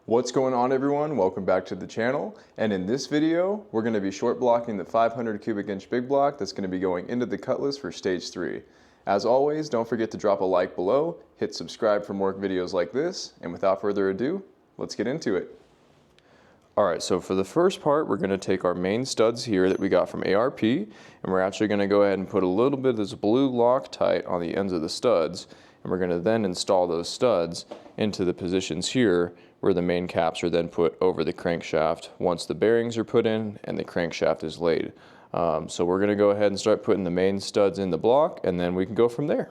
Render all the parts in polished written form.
What's going on, everyone? Welcome back to the channel, and in this video we're going to be short blocking the 500 cubic inch big block that's going to be going into the cutlass for stage 3. As always, don't forget to drop a like below, hit subscribe for more videos like this, and without further ado, let's get into it. Alright, so for the first part we're going to take our main studs here that we got from ARP, and we're actually going to go ahead and put a little bit of this blue Loctite on the ends of the studs, and we're going to then install those studs into the positions here where the main caps are then put over the crankshaft once the bearings are put in and the crankshaft is laid. So we're going to go ahead and start putting the main studs in the block, and then we can go from there.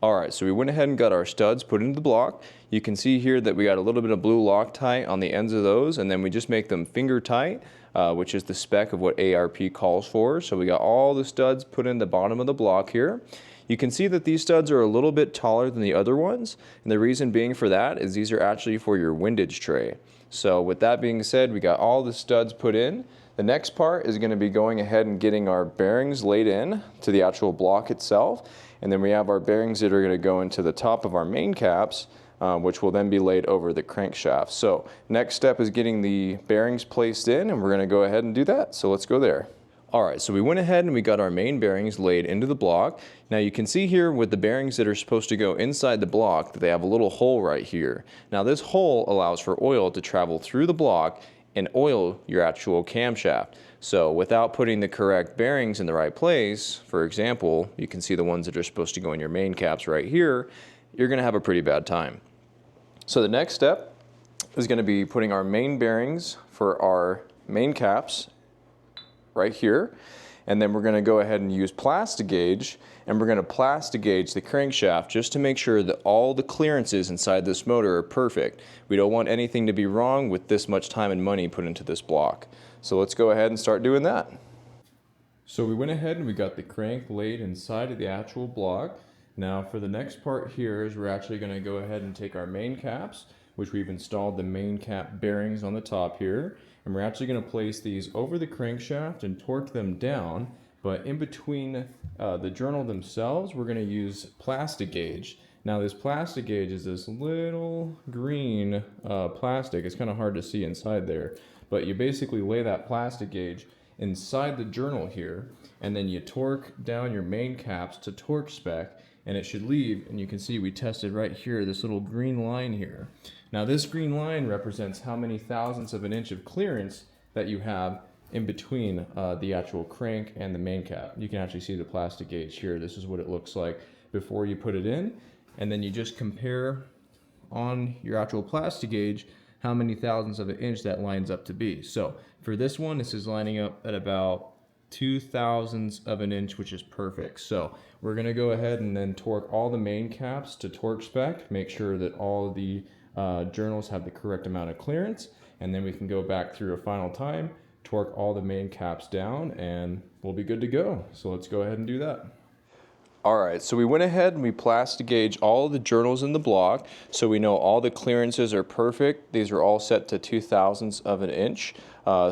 Alright, so we went ahead and got our studs put into the block. You can see here that we got a little bit of blue Loctite on the ends of those, and then we just make them finger tight, which is the spec of what ARP calls for. So we got all the studs put in the bottom of the block here. You can see that these studs are a little bit taller than the other ones, and the reason being for that is these are actually for your windage tray. So with that being said, we got all the studs put in. The next part is going to be going ahead and getting our bearings laid in to the actual block itself. And then we have our bearings that are going to go into the top of our main caps, which will then be laid over the crankshaft. So next step is getting the bearings placed in, and we're going to go ahead and do that. So let's go there. Alright, so we went ahead and we got our main bearings laid into the block. Now you can see here with the bearings that are supposed to go inside the block that they have a little hole right here. Now this hole allows for oil to travel through the block and oil your actual camshaft. So without putting the correct bearings in the right place, for example, you can see the ones that are supposed to go in your main caps right here, you're going to have a pretty bad time. So the next step is going to be putting our main bearings for our main caps right here, and then we're going to go ahead and use plastic gauge, and we're going to plastic gauge the crankshaft just to make sure that all the clearances inside this motor are perfect. We don't want anything to be wrong with this much time and money put into this block. So let's go ahead and start doing that. So we went ahead and we got the crank laid inside of the actual block. Now for the next part here is we're actually going to go ahead and take our main caps, which we've installed the main cap bearings on the top here, and we're actually going to place these over the crankshaft and torque them down, but in between the journal themselves we're going to use plastic gauge. Now this plastic gauge is this little green plastic. It's kind of hard to see inside there, but you basically lay that plastic gauge inside the journal here, and then you torque down your main caps to torque spec, and it should leave, and you can see we tested right here, this little green line here. Now this green line represents how many thousandths of an inch of clearance that you have in between the actual crank and the main cap. You can actually see the plastic gauge here. This is what it looks like before you put it in, and then you just compare on your actual plastic gauge how many thousandths of an inch that lines up to be. So for this one, this is lining up at about 2 thousandths of an inch, which is perfect. So we're going to go ahead and then torque all the main caps to torque spec, make sure that all the journals have the correct amount of clearance, and then we can go back through a final time, torque all the main caps down, and we'll be good to go. So let's go ahead and do that. Alright, so we went ahead and we plastic gauge all of the journals in the block, so we know all the clearances are perfect. These are all set to 2 thousandths of an inch.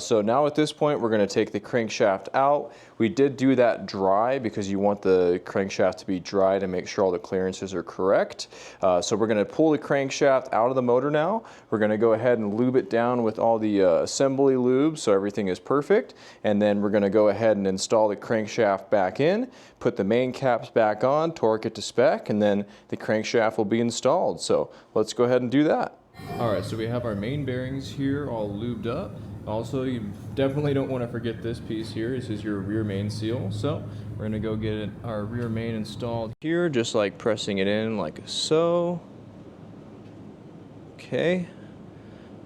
So now at this point we're going to take the crankshaft out. We did do that dry because you want the crankshaft to be dry to make sure all the clearances are correct. So we're going to pull the crankshaft out of the motor now. We're going to go ahead and lube it down with all the assembly lube so everything is perfect, and then we're going to go ahead and install the crankshaft back in, put the main caps back on, torque it to spec, and then the crankshaft will be installed. So let's go ahead and do that. Alright, so we have our main bearings here all lubed up. Also, you definitely don't want to forget this piece here. This is your rear main seal. So we're going to go get our rear main installed here, just like pressing it in like so. Okay,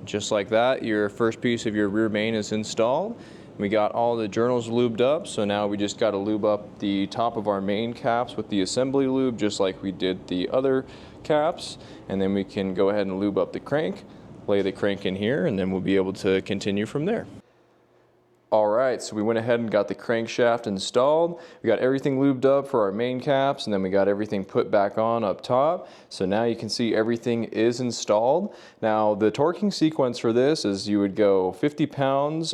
just like that, your first piece of your rear main is installed. We got all the journals lubed up, so now we just got to lube up the top of our main caps with the assembly lube, just like we did the other caps, and then we can go ahead and lube up the crank, lay the crank in here, and then we'll be able to continue from there. All right, so we went ahead and got the crankshaft installed. We got everything lubed up for our main caps, and then we got everything put back on up top. So now you can see everything is installed. Now the torquing sequence for this is you would go 50 foot-pounds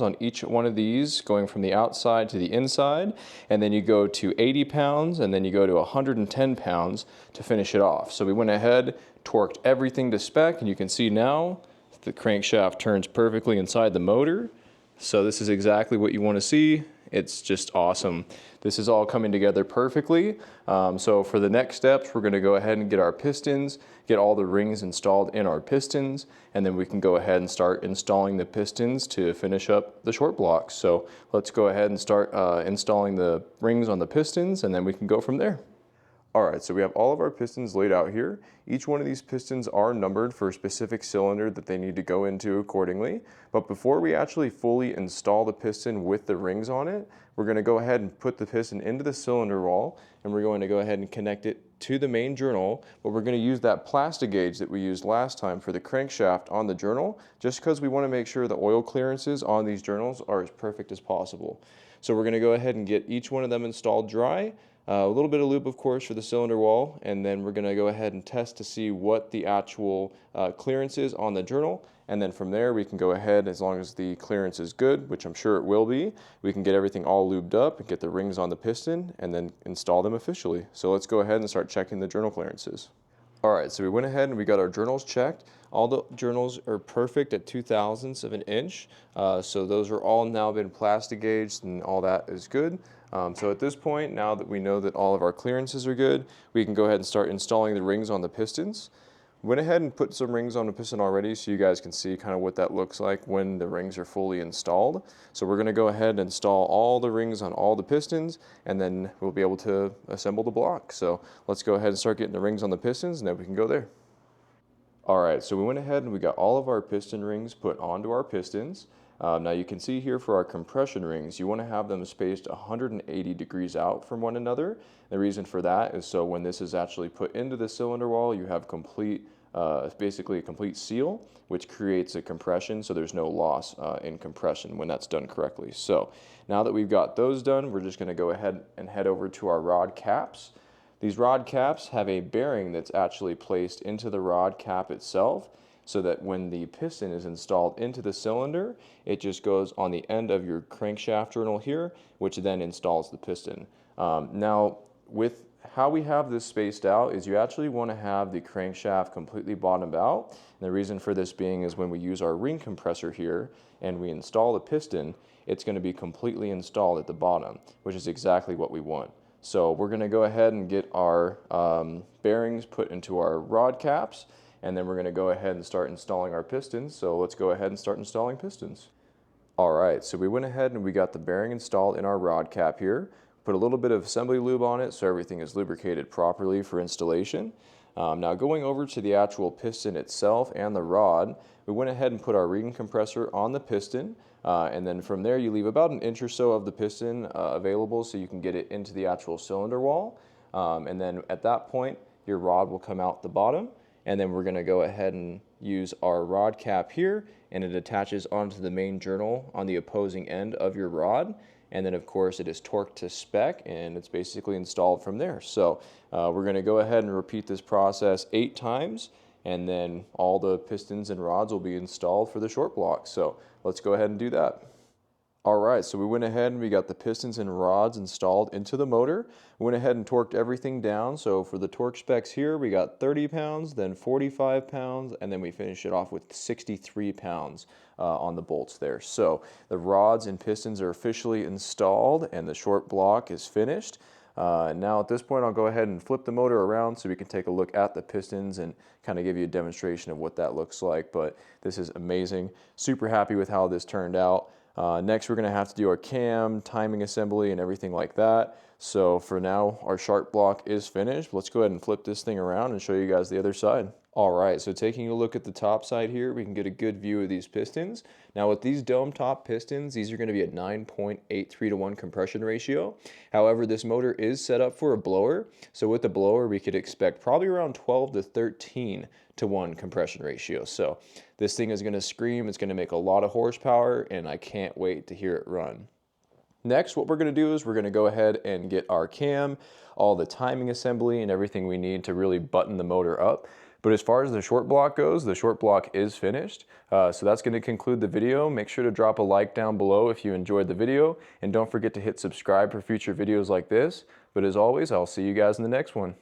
on each one of these, going from the outside to the inside, and then you go to 80 pounds, and then you go to 110 pounds to finish it off. So we went ahead, torqued everything to spec, and you can see now the crankshaft turns perfectly inside the motor. So this is exactly what you want to see. It's just awesome. This is all coming together perfectly. So for the next steps, we're going to go ahead and get our pistons, get all the rings installed in our pistons, and then we can go ahead and start installing the pistons to finish up the short blocks. So let's go ahead and start installing the rings on the pistons, and then we can go from there. All right, so we have all of our pistons laid out here. Each one of these pistons are numbered for a specific cylinder that they need to go into accordingly. But before we actually fully install the piston with the rings on it, we're going to go ahead and put the piston into the cylinder wall, and we're going to go ahead and connect it to the main journal. But we're going to use that plastic gauge that we used last time for the crankshaft on the journal, just because we want to make sure the oil clearances on these journals are as perfect as possible. So we're going to go ahead and get each one of them installed dry. A little bit of lube, of course, for the cylinder wall, and then we're going to go ahead and test to see what the actual clearance is on the journal, and then from there we can go ahead, as long as the clearance is good, which I'm sure it will be, we can get everything all lubed up and get the rings on the piston and then install them officially. So let's go ahead and start checking the journal clearances. Alright, so we went ahead and we got our journals checked. All the journals are perfect at 2/1000 of an inch, so those are all now been plastic gauged and all that is good. So at this point, now that we know that all of our clearances are good, we can go ahead and start installing the rings on the pistons. Went ahead and put some rings on the piston already so you guys can see kind of what that looks like when the rings are fully installed. So we're going to go ahead and install all the rings on all the pistons, and then we'll be able to assemble the block. So let's go ahead and start getting the rings on the pistons, and then we can go there. Alright, so we went ahead and we got all of our piston rings put onto our pistons. Now you can see here for our compression rings, you want to have them spaced 180 degrees out from one another. The reason for that is so when this is actually put into the cylinder wall, you have basically a complete seal, which creates a compression, so there's no loss in compression when that's done correctly. So now that we've got those done, we're just going to go ahead and head over to our rod caps. These rod caps have a bearing that's actually placed into the rod cap itself, so that when the piston is installed into the cylinder, it just goes on the end of your crankshaft journal here, which then installs the piston. Now, with how we have this spaced out is you actually want to have the crankshaft completely bottomed out. And the reason for this being is when we use our ring compressor here and we install the piston, it's going to be completely installed at the bottom, which is exactly what we want. So we're going to go ahead and get our bearings put into our rod caps, and then we're going to go ahead and start installing our pistons. So let's go ahead and start installing pistons. Alright, so we went ahead and we got the bearing installed in our rod cap here. Put a little bit of assembly lube on it so everything is lubricated properly for installation. Now going over to the actual piston itself and the rod, we went ahead and put our ring compressor on the piston, and then from there you leave about an inch or so of the piston available so you can get it into the actual cylinder wall. And then at that point your rod will come out the bottom, and then we're going to go ahead and use our rod cap here, and it attaches onto the main journal on the opposing end of your rod. And then of course it is torqued to spec, and it's basically installed from there. So we're going to go ahead and repeat this process 8 times, and then all the pistons and rods will be installed for the short block. So let's go ahead and do that. Alright, so we went ahead and we got the pistons and rods installed into the motor. We went ahead and torqued everything down. So for the torque specs here, we got 30 pounds, then 45 pounds, and then we finish it off with 63 pounds on the bolts there. So the rods and pistons are officially installed and the short block is finished. Now at this point I'll go ahead and flip the motor around so we can take a look at the pistons and kind of give you a demonstration of what that looks like. But this is amazing. Super happy with how this turned out. Next we're going to have to do our cam, timing assembly, and everything like that. So for now, our shark block is finished. Let's go ahead and flip this thing around and show you guys the other side. All right, so taking a look at the top side here, we can get a good view of these pistons. Now with these dome top pistons, these are going to be at 9.83 to 1 compression ratio. However, this motor is set up for a blower. So with the blower, we could expect probably around 12 to 13 to 1 compression ratio. So this thing is going to scream, it's going to make a lot of horsepower, and I can't wait to hear it run. Next, what we're going to do is we're going to go ahead and get our cam, all the timing assembly, and everything we need to really button the motor up. But as far as the short block goes, the short block is finished. So that's going to conclude the video. Make sure to drop a like down below if you enjoyed the video, and don't forget to hit subscribe for future videos like this. But as always, I'll see you guys in the next one.